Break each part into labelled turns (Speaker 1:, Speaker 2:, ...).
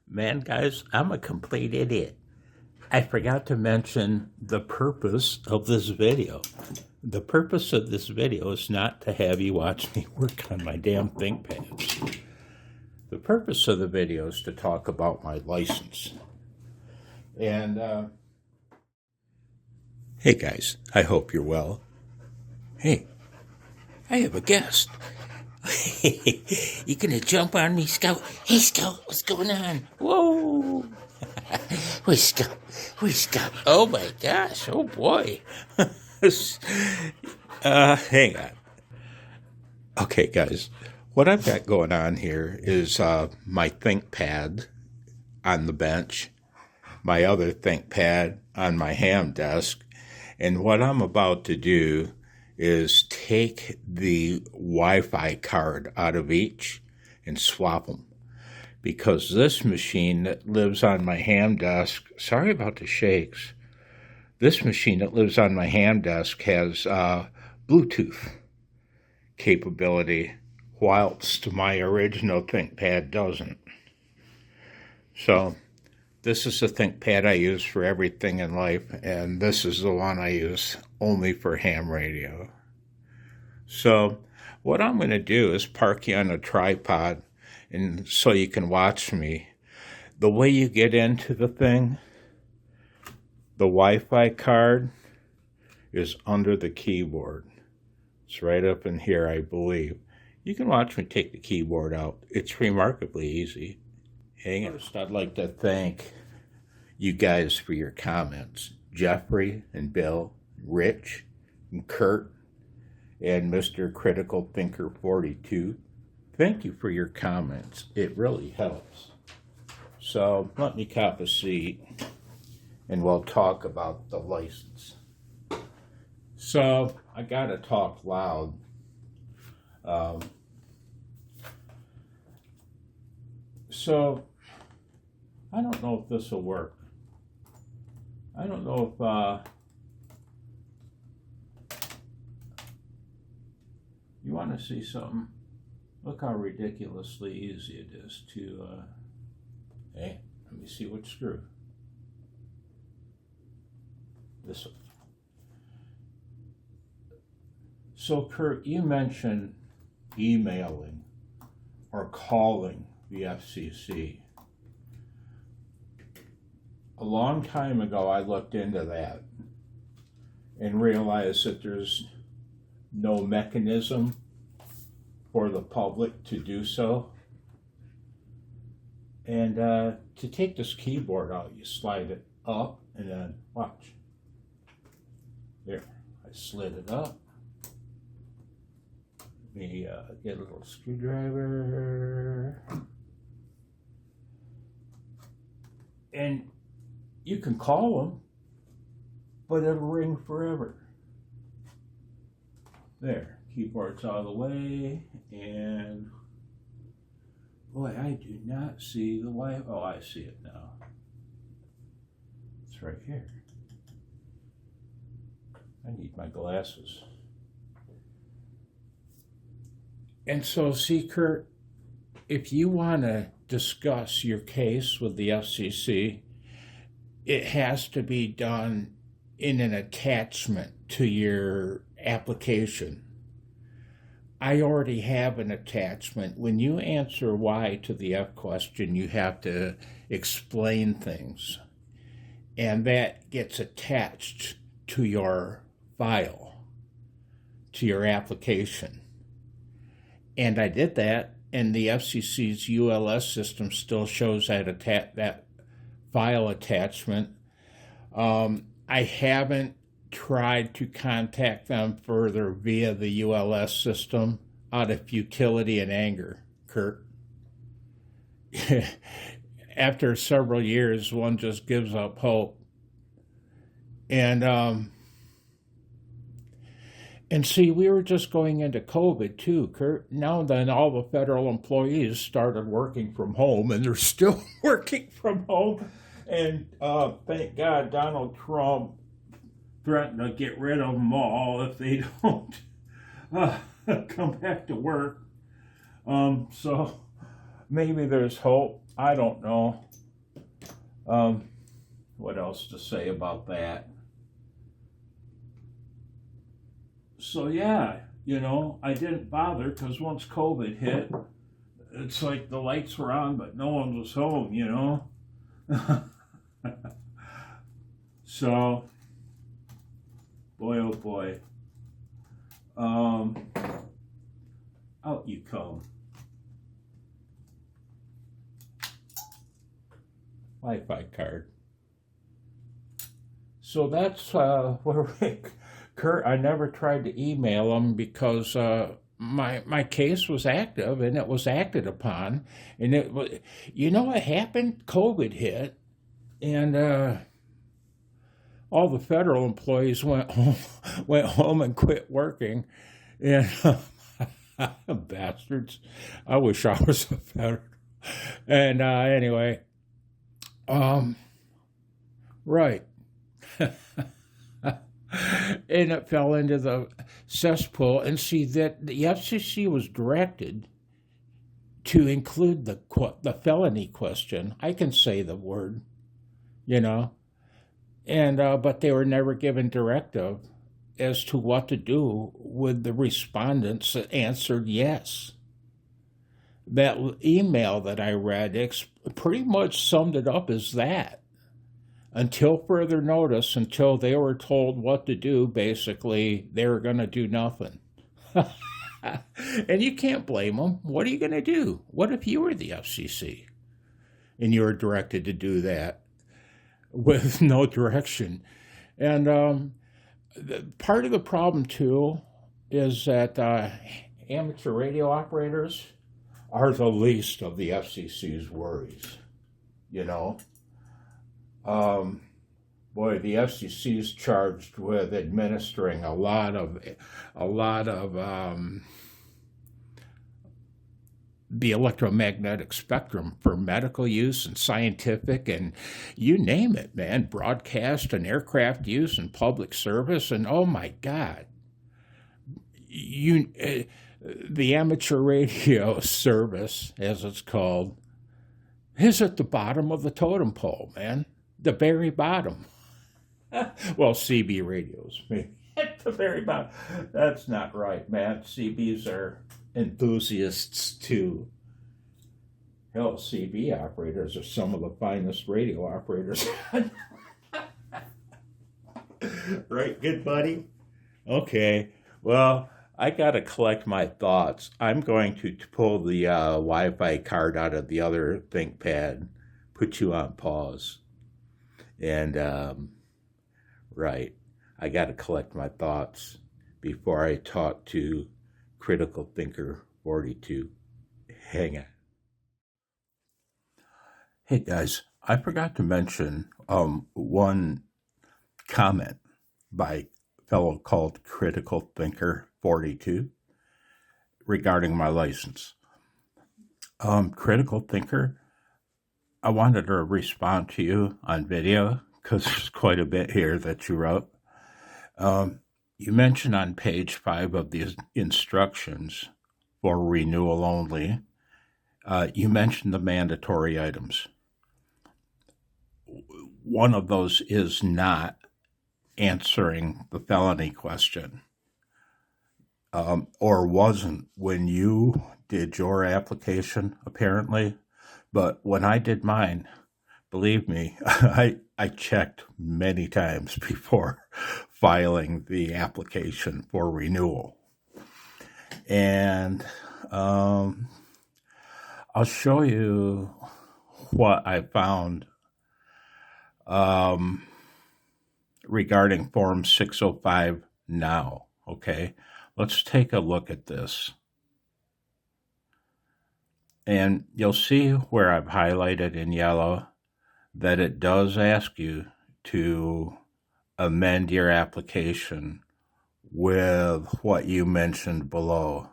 Speaker 1: Man, guys, I'm a complete idiot. I forgot to mention the purpose of this video. The purpose of this video is not to have you watch me work on my damn ThinkPads. The purpose of the video is to talk about my license. And, hey guys, I hope you're well. Hey, I have a guest. You gonna jump on me, Scout? Hey, Scout, what's going on? Whoa! Where's Scout? Where's Scout? Oh my gosh! Oh boy! Hang on. Okay, guys, what I've got going on here is my ThinkPad on the bench, my other ThinkPad on my ham desk, and what I'm about to do is take the Wi-Fi card out of each and swap them. Because this machine that lives on my ham desk, sorry about the shakes, this machine that lives on my ham desk has Bluetooth capability, whilst my original ThinkPad doesn't. So this is the ThinkPad I use for everything in life, and this is the one I use only for ham radio. So what I'm going to do is park you on a tripod and so you can watch me. The way you get into the thing, the Wi-Fi card is under the keyboard. It's right up in here, I believe. You can watch me take the keyboard out. It's remarkably easy. Hang on. First, I'd like to thank you guys for your comments. Jeffrey and Bill, Rich and Kurt, and Mr. Critical Thinker 42. Thank you for your comments. It really helps. So let me cop a seat and we'll talk about the license. So I gotta talk loud. So I don't know if this will work. I don't know if you want to see something. Look how ridiculously easy it is to, hey, let me see which screw. This one. So Kurt, you mentioned emailing or calling the FCC. A long time ago, I looked into that and realized that there's no mechanism for the public to do so. And to take this keyboard out, you slide it up and then watch. There, I slid it up. Let me get a little screwdriver. And you can call them, but it'll ring forever. There, keyboard's out of the way, and boy, I do not see the Wi-Fi. Oh, I see it now. It's right here. I need my glasses. And so, see, Kurt, if you want to discuss your case with the FCC, it has to be done in an attachment to your application. I already have an attachment. When you answer Y to the F question, you have to explain things. And that gets attached to your file, to your application. And I did that, and the FCC's ULS system still shows that file attachment. I haven't tried to contact them further via the ULS system out of futility and anger, Kurt. After several years, one just gives up hope. And see, we were just going into COVID too, Kurt. Now and then all the federal employees started working from home, and they're still working from home. And thank God Donald Trump threatened to get rid of them all if they don't come back to work. So maybe there's hope. I don't know. What else to say about that? So yeah, I didn't bother because once COVID hit, it's like the lights were on, but no one was home. So, boy, oh boy. Out you come. Wi-Fi card. So that's where Kurt. I never tried to email him because my case was active and it was acted upon, and it was. What happened? COVID hit, and all the federal employees went home and quit working, and bastards. I wish I was a federal. And anyway, right. And it fell into the cesspool. And see that the FCC was directed to include the felony question. I can say the word, and but they were never given directive as to what to do with the respondents that answered yes. That email that I read pretty much summed it up as that. Until further notice, until they were told what to do, basically, they were going to do nothing. And you can't blame them. What are you going to do? What if you were the FCC and you were directed to do that with no direction? And part of the problem, too, is that amateur radio operators are the least of the FCC's worries, Boy, the FCC is charged with administering a lot of the electromagnetic spectrum for medical use and scientific and you name it, man, broadcast and aircraft use and public service. And oh my God, the amateur radio service, as it's called, is at the bottom of the totem pole, man. The very bottom. Well, CB radios, maybe at the very bottom. That's not right, man. CBs are enthusiasts too. Hell, CB operators are some of the finest radio operators. Right, good buddy? Okay, well, I got to collect my thoughts. I'm going to pull the Wi-Fi card out of the other ThinkPad, put you on pause. And, right, I got to collect my thoughts before I talk to Critical Thinker 42. Hang on. Hey, guys, I forgot to mention one comment by a fellow called Critical Thinker 42 regarding my license. Critical Thinker, I wanted to respond to you on video because there's quite a bit here that you wrote. You mentioned on page 5 of the instructions for renewal only, you mentioned the mandatory items. One of those is not answering the felony question, or wasn't when you did your application, apparently. But when I did mine, believe me, I checked many times before filing the application for renewal. And I'll show you what I found regarding Form 605 now, okay? Let's take a look at this. And you'll see where I've highlighted in yellow that it does ask you to amend your application with what you mentioned below.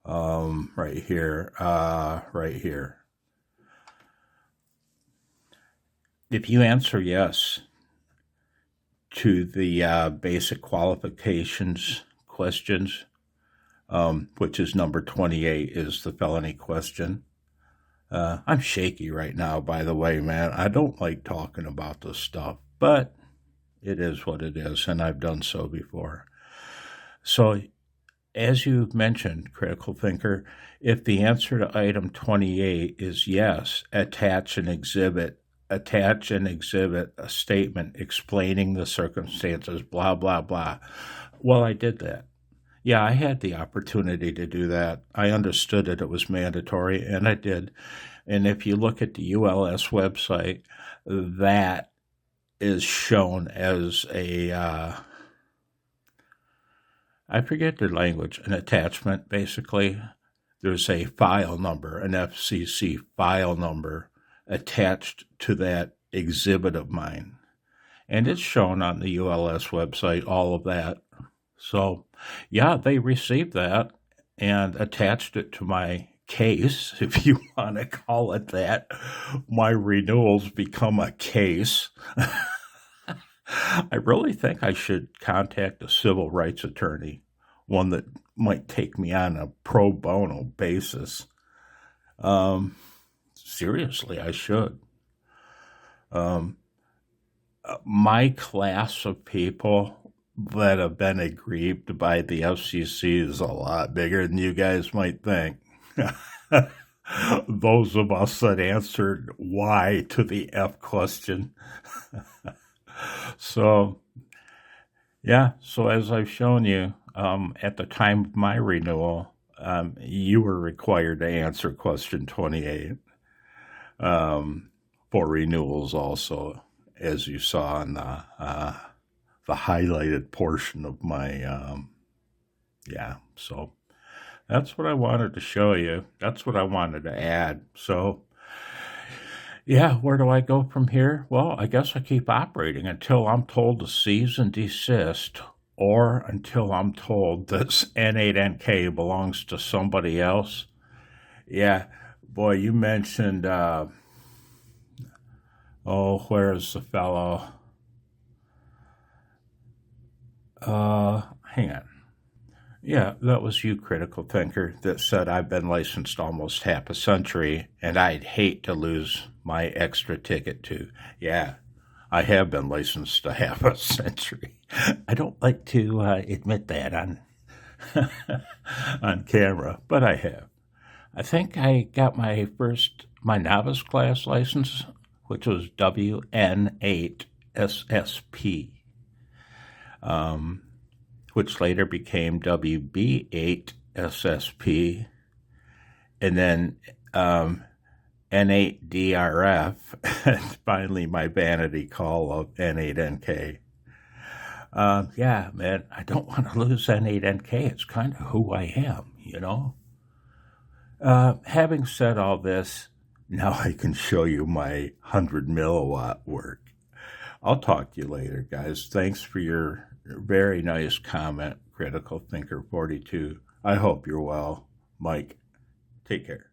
Speaker 1: Right here. If you answer yes to the basic qualifications questions, which is number 28 is the felony question, I'm shaky right now, by the way, man. I don't like talking about this stuff, but it is what it is, and I've done so before. So, as you mentioned, critical thinker, if the answer to item 28 is yes, attach and exhibit a statement explaining the circumstances, blah, blah, blah. Well, I did that. Yeah, I had the opportunity to do that. I understood that it was mandatory, and I did. And if you look at the ULS website, that is shown as I forget the language, an attachment, basically. There's a file number, an FCC file number attached to that exhibit of mine. And it's shown on the ULS website, all of that. So, yeah, they received that and attached it to my case, if you want to call it that. My renewals become a case. I really think I should contact a civil rights attorney, one that might take me on a pro bono basis. Seriously, I should. My class of people that have been aggrieved by the FCC is a lot bigger than you guys might think. Those of us that answered why to the F question. So, yeah, so as I've shown you, at the time of my renewal, you were required to answer question 28 for renewals also, as you saw in the highlighted portion of my, yeah, so that's what I wanted to show you. That's what I wanted to add. So, yeah, where do I go from here? Well, I guess I keep operating until I'm told to cease and desist, or until I'm told this N8NK belongs to somebody else. Yeah, boy, you mentioned, where's the fellow? Hang on. Yeah, that was you, critical thinker, that said I've been licensed almost half a century and I'd hate to lose my extra ticket too. Yeah, I have been licensed a half a century. I don't like to admit that on on camera, but I have. I think I got my novice class license, which was WN8SSP, which later became WB8SSP, and then N8DRF, and finally my vanity call of N8NK. Yeah, man, I don't want to lose N8NK. It's kind of who I am, you know? Having said all this, now I can show you my 100 milliwatt work. I'll talk to you later, guys. Thanks for your very nice comment, Critical Thinker 42. I hope you're well. Mike, take care.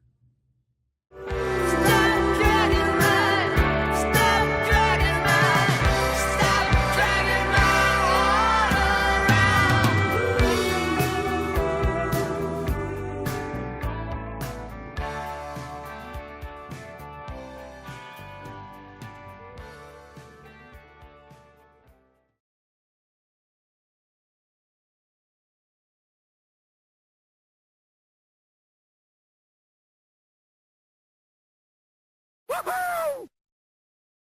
Speaker 2: Woohoo!